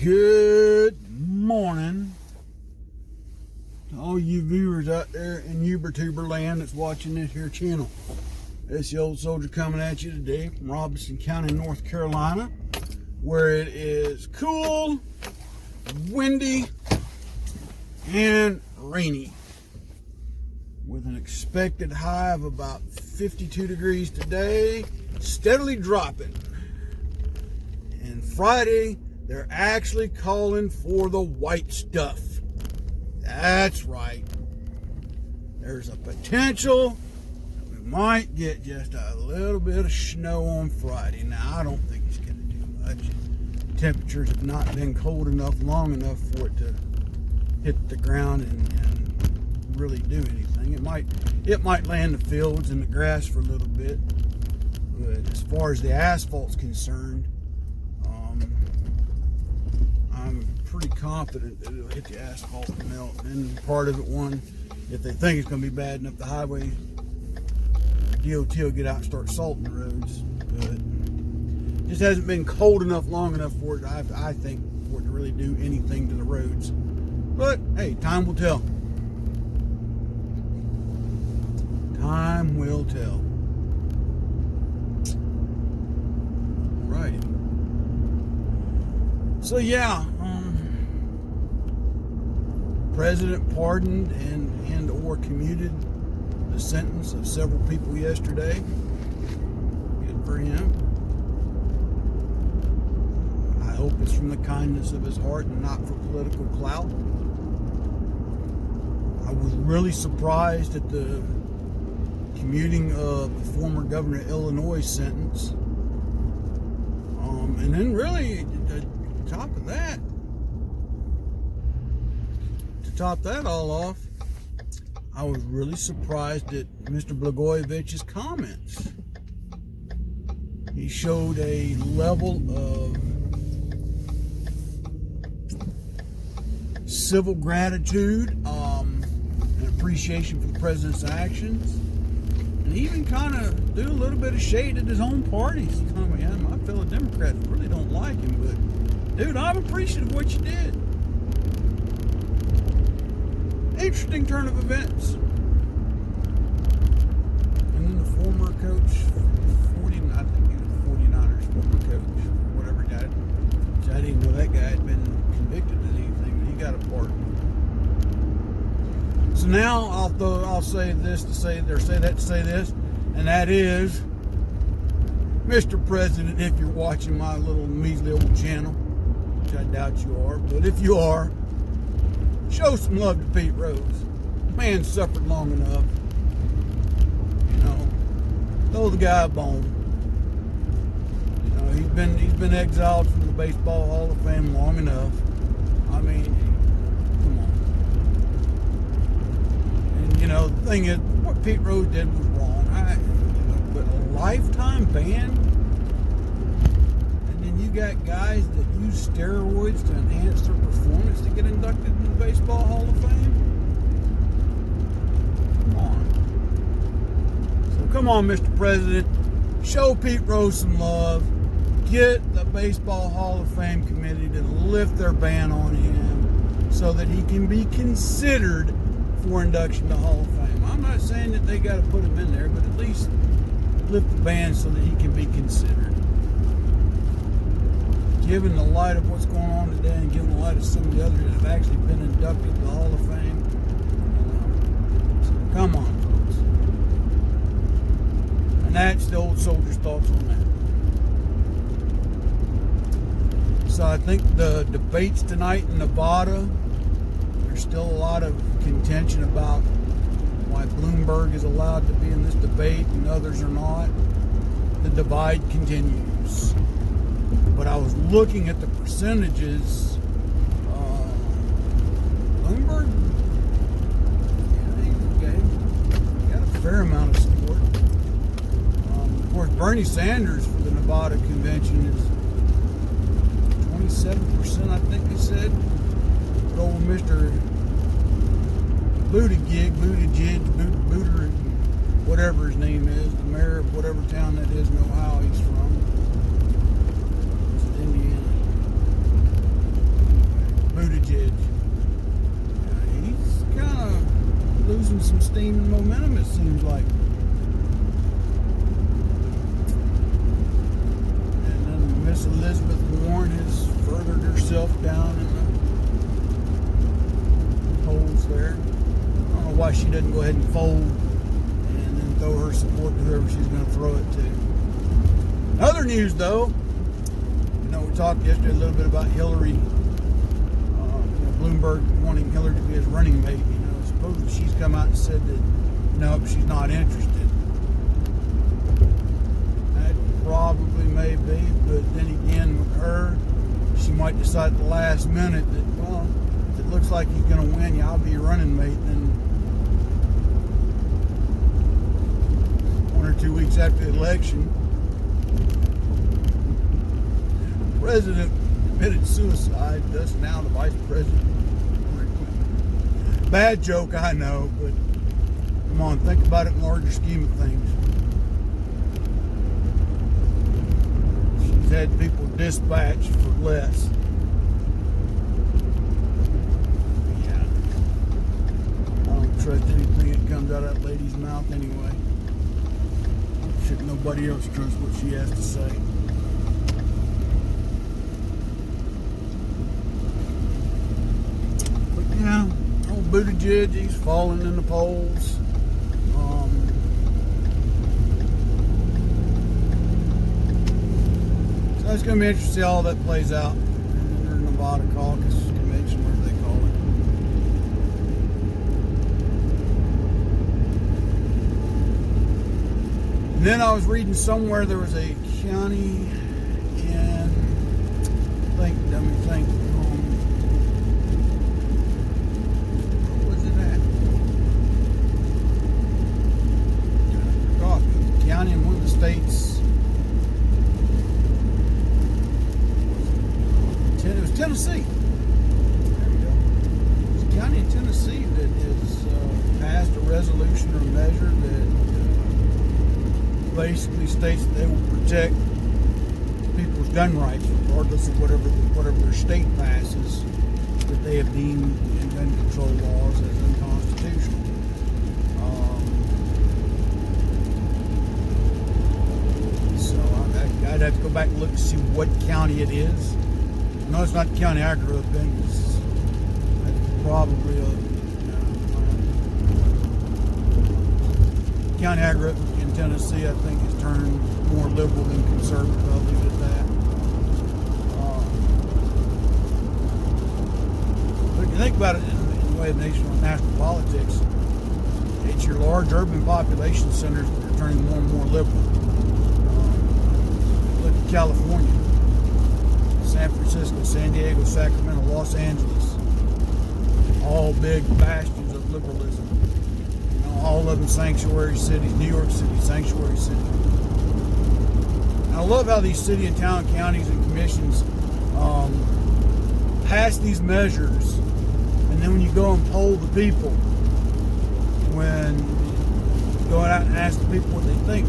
Good morning to all you viewers out there in Ubertuber land that's watching this here channel. It's the old soldier coming at you today from Robinson County, North Carolina, where it is cool, windy, and rainy, with an expected high of about 52 degrees today, steadily dropping. And Friday, they're actually calling for the white stuff. That's right. There's a potential that we might get just a little bit of snow on Friday. Now, I don't think it's going to do much. Temperatures have not been cold enough, long enough for it to hit the ground and really do anything. It might land the fields and the grass for a little bit. But as far as the asphalt's concerned, I'm pretty confident that it'll hit the asphalt and melt. And part of it, if they think it's going to be bad enough, the highway DOT will get out and start salting the roads. But it just hasn't been cold enough, long enough for it, I think, for it to really do anything to the roads. But hey, time will tell. Time will tell. Alrighty. So yeah, President pardoned and or commuted the sentence of several people yesterday. Good for him. I hope it's from the kindness of his heart and not for political clout. I was really surprised at the commuting of the former governor of Illinois' sentence. And then really, to top that all off, I was really surprised at Mr. Blagojevich's comments. He showed a level of civil gratitude and appreciation for the president's actions, and even kind of threw a little bit of shade at his own party. My fellow Democrats really don't like him, but dude, I'm appreciative of what you did. Interesting turn of events. And then the former coach, I think he was the 49ers former coach, whatever guy. I didn't know that guy had been convicted of anything, but he got a pardon. So now I'll say this to say that to say this, and that is, Mr. President, if you're watching my little measly old channel, which I doubt you are, but if you are, show some love to Pete Rose. Man suffered long enough. Throw the guy a bone. He's been exiled from the Baseball Hall of Fame long enough. I mean, come on. And the thing is, what Pete Rose did was wrong. But a lifetime ban, and then you got guys that use steroids to enhance their performance to get inducted in the Baseball Hall of Fame. Come on, Mr. President, show Pete Rose some love. Get the Baseball Hall of Fame committee to lift their ban on him so that he can be considered for induction to Hall of Fame. I'm not saying that they got to put him in there, but at least lift the ban so that he can be considered. Given the light of what's going on today, and given the light of some of the others that have actually been inducted to the Hall of Fame, so come on. And that's the old soldier's thoughts on that. So I think the debates tonight in Nevada, there's still a lot of contention about why Bloomberg is allowed to be in this debate and others are not. The divide continues. But I was looking at the percentages. Bloomberg, he got a fair amount of support. Of course, Bernie Sanders for the Nevada convention is 27%, I think they said. But old Mr. Buttigieg, whatever his name is, the mayor of whatever town that is in Ohio he's from. It's in Indiana. getting some steam and momentum, it seems like. And then Miss Elizabeth Warren has furthered herself down in the polls there. I don't know why she doesn't go ahead and fold and then throw her support to whoever she's going to throw it to. Other news, though, we talked yesterday a little bit about Hillary, Bloomberg wanting Hillary to be his running mate. Supposedly she's come out and said that nope, she's not interested. That probably may be, but then again with her, she might decide at the last minute that, well, if it looks like he's going to win, yeah, I'll be your running mate. Then 1 or 2 weeks after the election, the president committed suicide, thus now the vice president. Bad joke, I know, but come on, think about it in the larger scheme of things. She's had people dispatched for less. Yeah. I don't trust anything that comes out of that lady's mouth anyway. Should nobody else trust what she has to say. But yeah. Buttigieg, he's falling in the polls. So it's going to be interesting to see how all that plays out in their Nevada caucus convention, whatever they call it. And then I was reading somewhere there was a county in, let me think. In one of the states, it was Tennessee. There we go. It's a county in Tennessee that has passed a resolution or measure that basically states that they will protect people's gun rights, regardless of whatever their state passes, that they have deemed in gun control laws as unconstitutional. I'd have to go back and look to see what county it is. No, it's not the county I grew up in. It's probably the county I grew up in Tennessee, I think, has turned more liberal than conservative. I'll leave it at that. But if you think about it in the way of national politics, it's your large urban population centers that are turning more and more liberal. California, San Francisco, San Diego, Sacramento, Los Angeles, all big bastions of liberalism. All of them sanctuary cities. New York City, sanctuary city. And I love how these city and town counties and commissions pass these measures, and then when you go and poll the people, when you go out and ask the people what they think,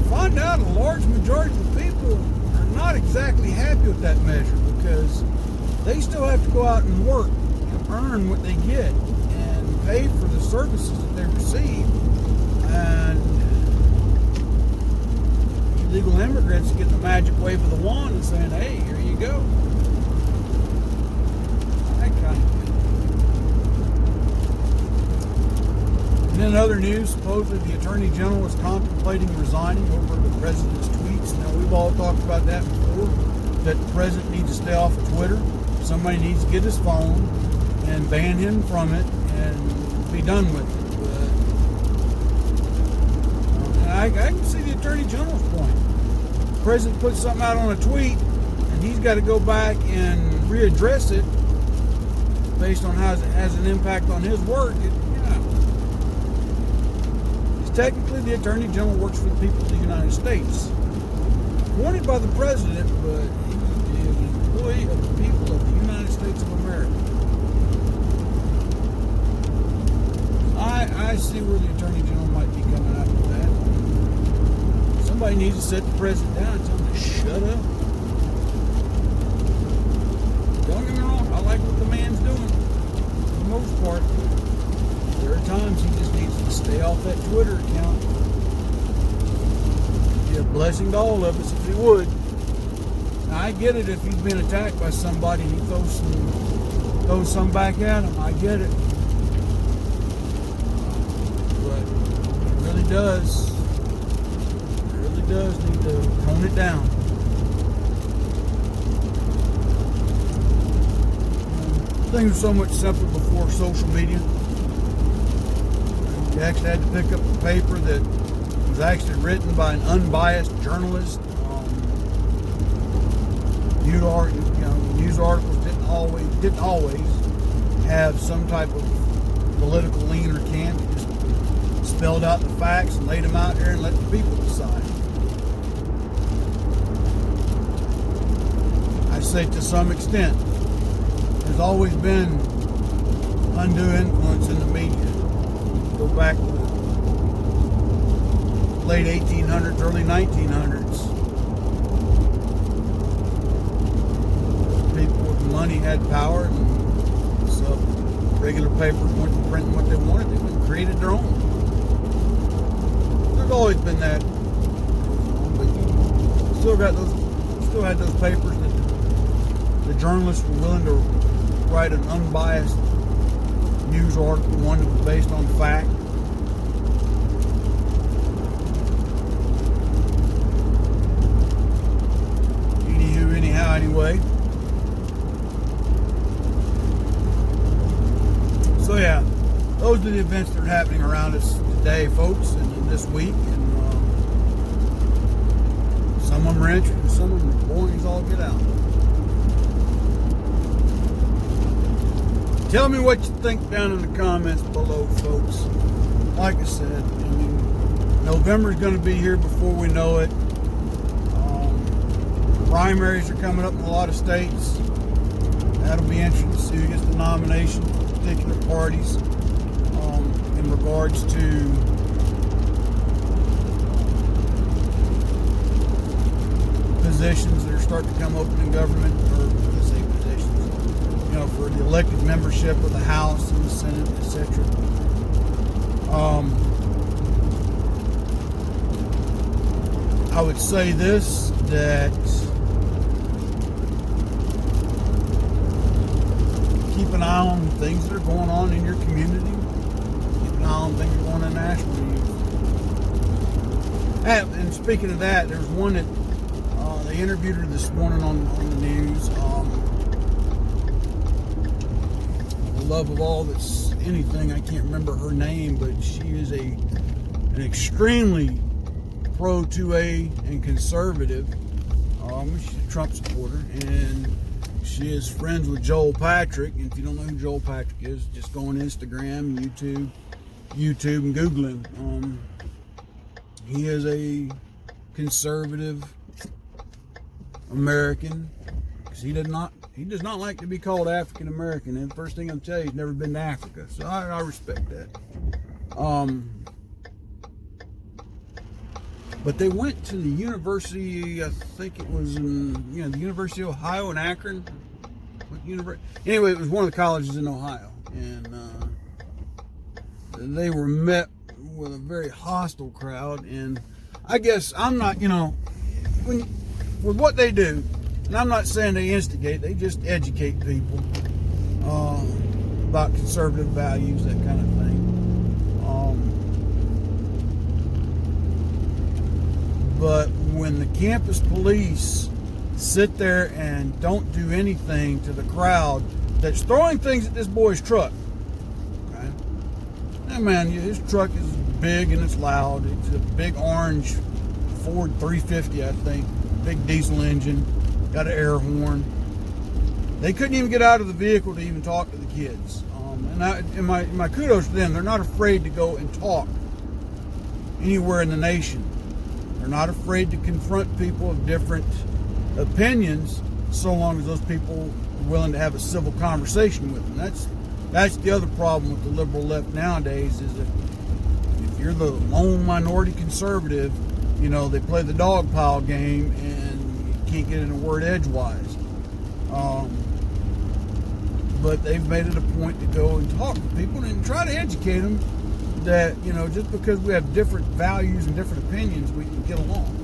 find out a large majority of the people are not exactly happy with that measure, because they still have to go out and work and earn what they get and pay for the services that they receive. And illegal immigrants get the magic wave of the wand and saying, hey, here you go. That kind of thing. And then other news, supposedly the Attorney General is contemplating resigning over the President's tweets. Now, we've all talked about that before, that the President needs to stay off of Twitter. Somebody needs to get his phone and ban him from it and be done with it. But I can see the Attorney General's point. The President puts something out on a tweet, and he's got to go back and readdress it based on how it has an impact on his work. Technically, the Attorney General works for the people of the United States. Appointed by the President, but he is an employee of the people of the United States of America. I see where the Attorney General might be coming out with that. Somebody needs to set the President down and tell him to shut up. Don't get me wrong, I like what the man's doing. For the most part, there of times he just needs to stay off that Twitter account. Be a blessing to all of us if he would. Now, I get it if he's been attacked by somebody and he throws some back at him. I get it. But he really does need to tone it down. Things were so much simpler before social media. You actually had to pick up a paper that was actually written by an unbiased journalist. News articles didn't always have some type of political lean or cant. Just spelled out the facts and laid them out there and let the people decide. I say to some extent, there's always been undue influence in the media. Go back to the late 1800s, early 1900s. People with money had power, and so regular papers weren't printing what they wanted. They went and created their own. There's always been that. But you still had those papers that the journalists were willing to write an unbiased news article, one that was based on fact. Anyway. So yeah, those are the events that are happening around us today, folks, and this week. And some of them are interesting, some of them are boring as all get out. Tell me what you think down in the comments below, folks. Like I said, November is going to be here before we know it. Primaries are coming up in a lot of states. That'll be interesting to see who gets the nomination for particular parties in regards to positions that are starting to come open in government, or let's say positions, for the elected membership of the House and the Senate, etc. I would say this, that keep an eye on things that are going on in your community. Keep an eye on things that are going on in national news. And speaking of that, there's one that they interviewed her this morning on the news. The love of all that's anything, I can't remember her name, but she is an extremely pro 2A and conservative. She's a Trump supporter, and she is friends with Joel Patrick. And if you don't know who Joel Patrick is, just go on Instagram, YouTube, and Google him. He is a conservative American, because he does not like to be called African American. And the first thing I'll tell you, he's never been to Africa, so I respect that. But they went to the university, I think it was in, the University of Ohio in Akron. Anyway, it was one of the colleges in Ohio. And they were met with a very hostile crowd. And I guess I'm not, with what they do, and I'm not saying they instigate, they just educate people about conservative values, that kind of thing. But when the campus police sit there and don't do anything to the crowd that's throwing things at this boy's truck, right? Now, man, his truck is big and it's loud. It's a big orange Ford 350, I think. Big diesel engine, got an air horn. They couldn't even get out of the vehicle to even talk to the kids. And my kudos to them. They're not afraid to go and talk anywhere in the nation. They're not afraid to confront people of different opinions, so long as those people are willing to have a civil conversation with them. That's the other problem with the liberal left nowadays, is that if you're the lone minority conservative, they play the dog pile game and you can't get in a word edgewise. but they've made it a point to go and talk to people and try to educate them that, you know, just because we have different values and different opinions, we can get along.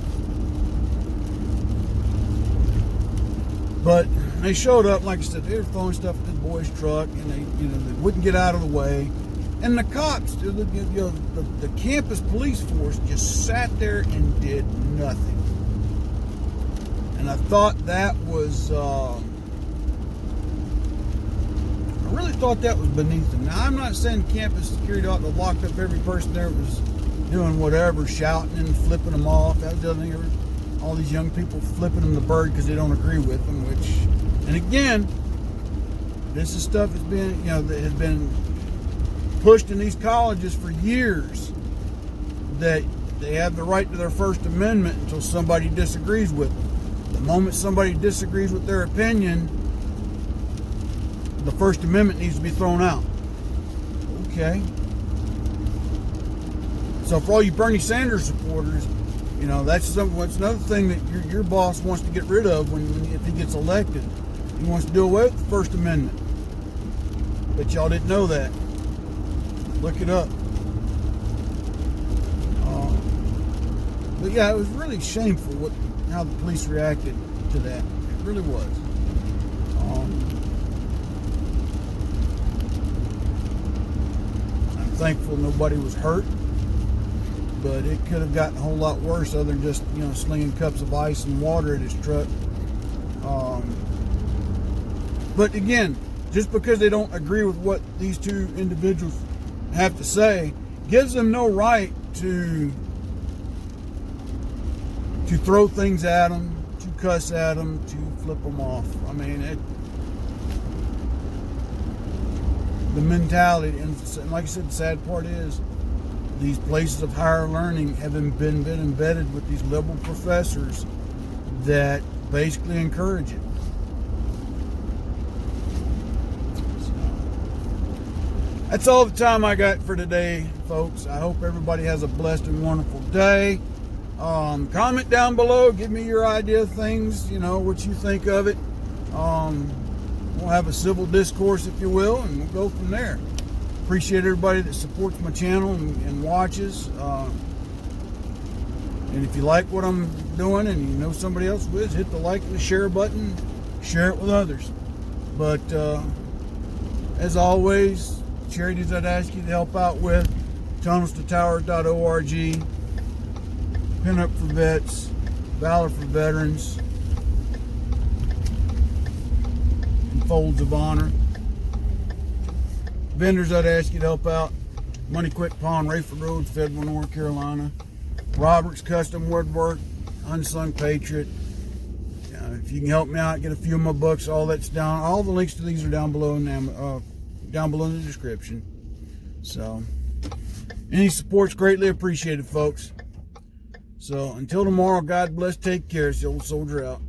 But they showed up, like I said, they were throwing stuff at the boy's truck, and they wouldn't get out of the way. And the cops, the campus police force just sat there and did nothing. And I thought that was, I really thought that was beneath them. Now, I'm not saying campus security ought to have locked up every person there that was doing whatever, shouting and flipping them off. That was the other thing. All these young people flipping them the bird because they don't agree with them, and again, this is stuff that's been, that has been pushed in these colleges for years, that they have the right to their First Amendment until somebody disagrees with them. The moment somebody disagrees with their opinion, the First Amendment needs to be thrown out. Okay. So for all you Bernie Sanders supporters, that's another thing that your boss wants to get rid of if he gets elected. He wants to do away with the First Amendment. But y'all didn't know that. Look it up. But yeah, it was really shameful how the police reacted to that. It really was. I'm thankful nobody was hurt. But it could have gotten a whole lot worse other than just, slinging cups of ice and water at his truck. But again, just because they don't agree with what these two individuals have to say, gives them no right to throw things at them, to cuss at them, to flip them off. I mean, the mentality, and like I said, the sad part is, these places of higher learning have been embedded with these liberal professors that basically encourage it. So, that's all the time I got for today, folks. I hope everybody has a blessed and wonderful day. Comment down below. Give me your idea of things, what you think of it. We'll have a civil discourse, if you will, and we'll go from there. Appreciate everybody that supports my channel and watches. And if you like what I'm doing and you know somebody else with, hit the like and the share button. Share it with others. But as always, charities I'd ask you to help out with: tunnelstotowers.org, Pin Up for Vets, Valor for Veterans, and Folds of Honor. Vendors I'd ask you to help out: Money Quick Pawn, Rayford Road, Fayetteville, North Carolina. Robert's Custom Woodwork, Unsung Patriot. If you can help me out, get a few of my books, all that's down. All the links to these are down below in the description. So, any support's greatly appreciated, folks. So, until tomorrow, God bless, take care. It's the old soldier out.